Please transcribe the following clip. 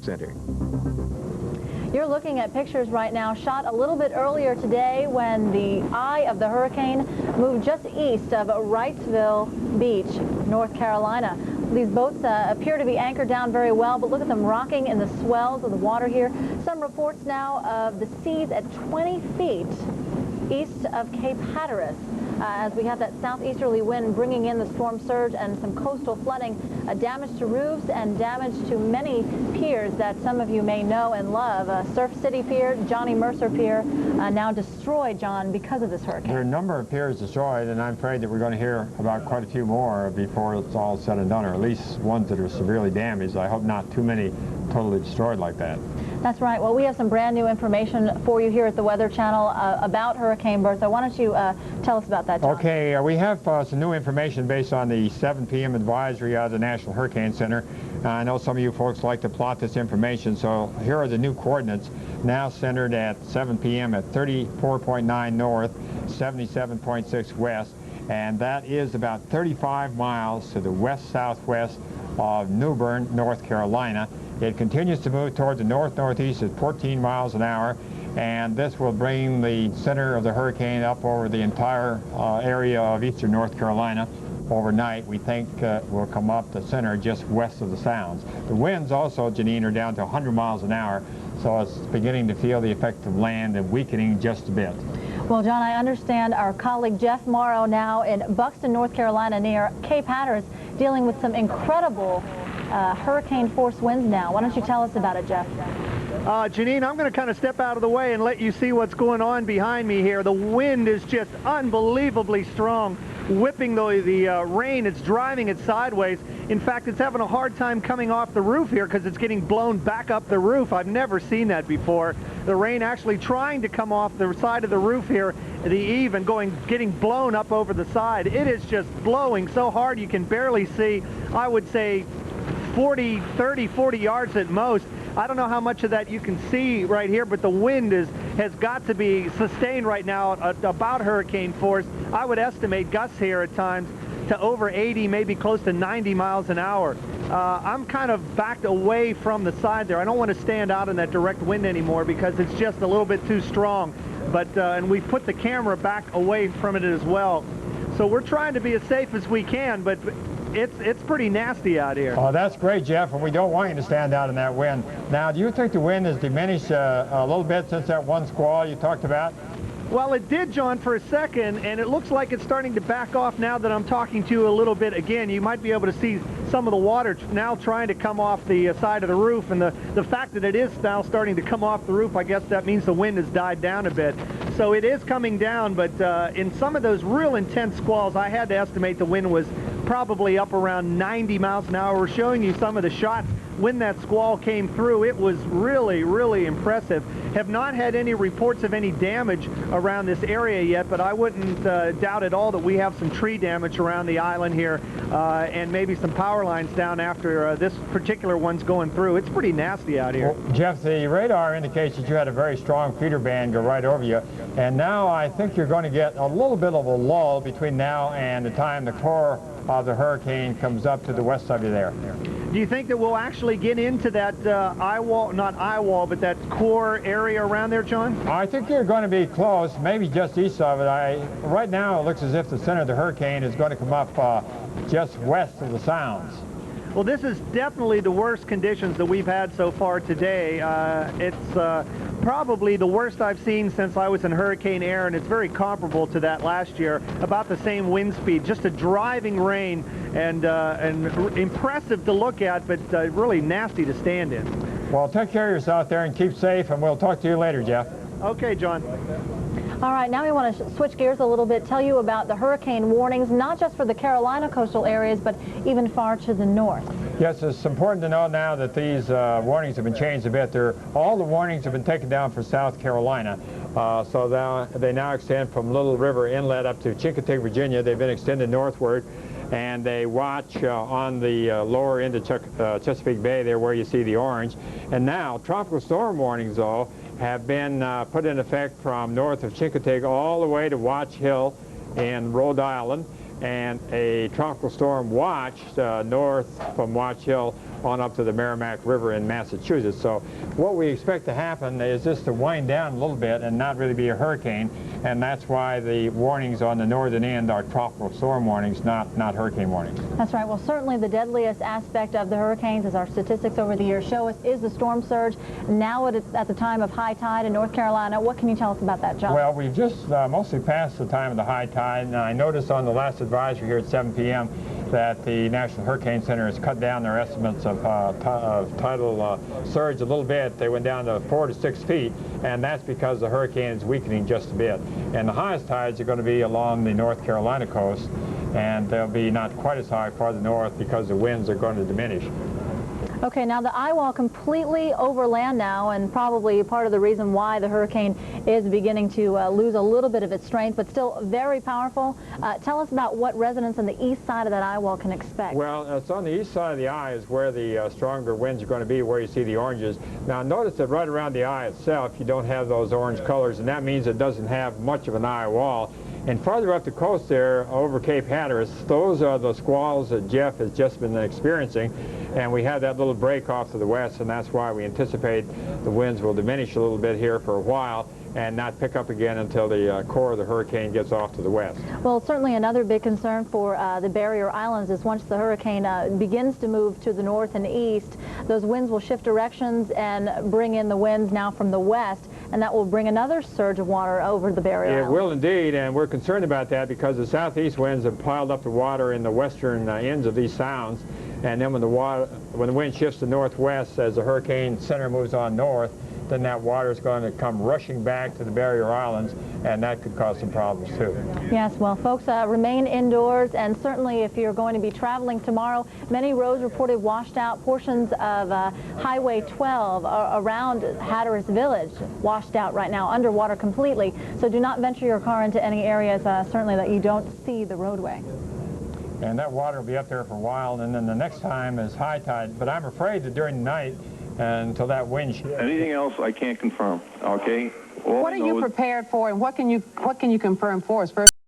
Center. You're looking at pictures right now shot a little bit earlier today when the eye of the hurricane moved just east of Wrightsville Beach, North Carolina. These boats appear to be anchored down very well, but look at them rocking in the swells of the water here. Some reports now of the seas at 20 feet east of Cape Hatteras. As we have that southeasterly wind bringing in the storm surge and some coastal flooding, damage to roofs and damage to many piers that some of you may know and love. Surf City Pier, Johnny Mercer Pier, now destroyed, John, because of this hurricane. There are a number of piers destroyed, and I'm afraid that we're going to hear about quite a few more before it's all said and done, or at least ones that are severely damaged. I hope not too many totally destroyed like that. That's right. Well, we have some brand new information for you here at the Weather Channel about Hurricane Bertha. Why don't you tell us about that, John? Okay, we have some new information based on the 7 p.m. advisory out of the National Hurricane Center. I know some of you folks like to plot this information, so here are the new coordinates, now centered at 7 p.m. at 34.9 north, 77.6 west, and that is about 35 miles to the west-southwest of New Bern, North Carolina. It continues to move toward the north-northeast at 14 miles an hour, and this will bring the center of the hurricane up over the entire area of eastern North Carolina. Overnight, we think will come up the center just west of the Sounds. The winds also, Janine, are down to 100 miles an hour, so it's beginning to feel the effect of land and weakening just a bit. Well, John, I understand our colleague Jeff Morrow now in Buxton, North Carolina, near Cape Hatteras, dealing with some incredible hurricane force winds now. Why don't you tell us about it, Jeff? Janine, I'm going to kind of step out of the way and let you see what's going on behind me here. The wind is just unbelievably strong, whipping the rain. It's driving it sideways. In fact, it's having a hard time coming off the roof here because it's getting blown back up the roof. I've never seen that before. The rain actually trying to come off the side of the roof here, the eave, and getting blown up over the side. It is just blowing so hard you can barely see, I would say, 30, 40 yards at most. I don't know how much of that you can see right here, but the wind has got to be sustained right now at about hurricane force. I would estimate gusts here at times to over 80, maybe close to 90 miles an hour. I'm kind of backed away from the side there. I don't want to stand out in that direct wind anymore because it's just a little bit too strong. But and we put the camera back away from it as well. So we're trying to be as safe as we can, but it's pretty nasty out here. Oh, that's great, Jeff, and we don't want you to stand out in that wind. Now, do you think the wind has diminished a little bit since that one squall you talked about? Well, it did, John, for a second, and it looks like it's starting to back off now that I'm talking to you a little bit again. You might be able to see some of the water now trying to come off the side of the roof, and the fact that it is now starting to come off the roof, I guess that means the wind has died down a bit. So it is coming down, but in some of those real intense squalls, I had to estimate the wind was probably up around 90 miles an hour. We're showing you some of the shots when that squall came through. It was really, really impressive. Have not had any reports of any damage around this area yet, but I wouldn't doubt at all that we have some tree damage around the island here and maybe some power lines down after this particular one's going through. It's pretty nasty out here. Well, Jeff, the radar indicates that you had a very strong feeder band go right over you, and now I think you're going to get a little bit of a lull between now and the time the core of the hurricane comes up to the west of you there. Do you think that we'll actually get into that eye wall, not eye wall, but that core area around there, John? I think you're going to be close, maybe just east of it. Right now it looks as if the center of the hurricane is going to come up just west of the Sounds. Well, this is definitely the worst conditions that we've had so far today. It's probably the worst I've seen since I was in hurricane air, and it's very comparable to that last year, about the same wind speed. Just a driving rain and impressive to look at, but really nasty to stand in. Well, take care of yourself there and keep safe, and we'll talk to you later, Jeff. Okay, John. All right, now we want to switch gears a little bit, tell you about the hurricane warnings, not just for the Carolina coastal areas, but even far to the north. Yes, it's important to know now that these warnings have been changed a bit. All the warnings have been taken down for South Carolina. So they now extend from Little River Inlet up to Chincoteague, Virginia. They've been extended northward, and they watch on the lower end of Chesapeake Bay there where you see the orange. And now, tropical storm warnings, though, have been put in effect from north of Chincoteague all the way to Watch Hill in Rhode Island, and a tropical storm watch north from Watch Hill on up to the Merrimack River in Massachusetts. So what we expect to happen is just to wind down a little bit and not really be a hurricane, and that's why the warnings on the northern end are tropical storm warnings, not hurricane warnings. That's right. Well, certainly the deadliest aspect of the hurricanes, as our statistics over the years show us, is the storm surge. Now at the time of high tide in North Carolina. What can you tell us about that, John? Well, we've just mostly passed the time of the high tide, and I noticed on the last advisory here at 7 p.m. that the National Hurricane Center has cut down their estimates of tidal surge a little bit. They went down to 4 to 6 feet, and that's because the hurricane is weakening just a bit. And the highest tides are going to be along the North Carolina coast, and they'll be not quite as high farther north because the winds are going to diminish. Okay, now the eye wall completely over land now, and probably part of the reason why the hurricane is beginning to lose a little bit of its strength, but still very powerful. Tell us about what residents on the east side of that eye wall can expect. Well, it's on the east side of the eye is where the stronger winds are going to be, where you see the oranges. Now, notice that right around the eye itself, you don't have those orange colors, and that means it doesn't have much of an eye wall. And farther up the coast there, over Cape Hatteras, those are the squalls that Jeff has just been experiencing. And we have that little break off to the west, and that's why we anticipate the winds will diminish a little bit here for a while and not pick up again until the core of the hurricane gets off to the west. Well, certainly another big concern for the barrier islands is once the hurricane begins to move to the north and east, those winds will shift directions and bring in the winds now from the west, and that will bring another surge of water over the barrier islands. It will indeed, and we're concerned about that because the southeast winds have piled up the water in the western ends of these sounds, and then when the wind shifts to northwest as the hurricane center moves on north, then that water is going to come rushing back to the barrier islands, and that could cause some problems too. Yes, well, folks, remain indoors, and certainly if you're going to be traveling tomorrow, many roads reported washed out. Portions of Highway 12 around Hatteras Village washed out right now, underwater completely. So do not venture your car into any areas, certainly that you don't see the roadway. And that water will be up there for a while, and then the next time is high tide. But I'm afraid that during the night, until that wind shifts. Anything else I can't confirm, okay? What are you prepared for, and what can you confirm for us? First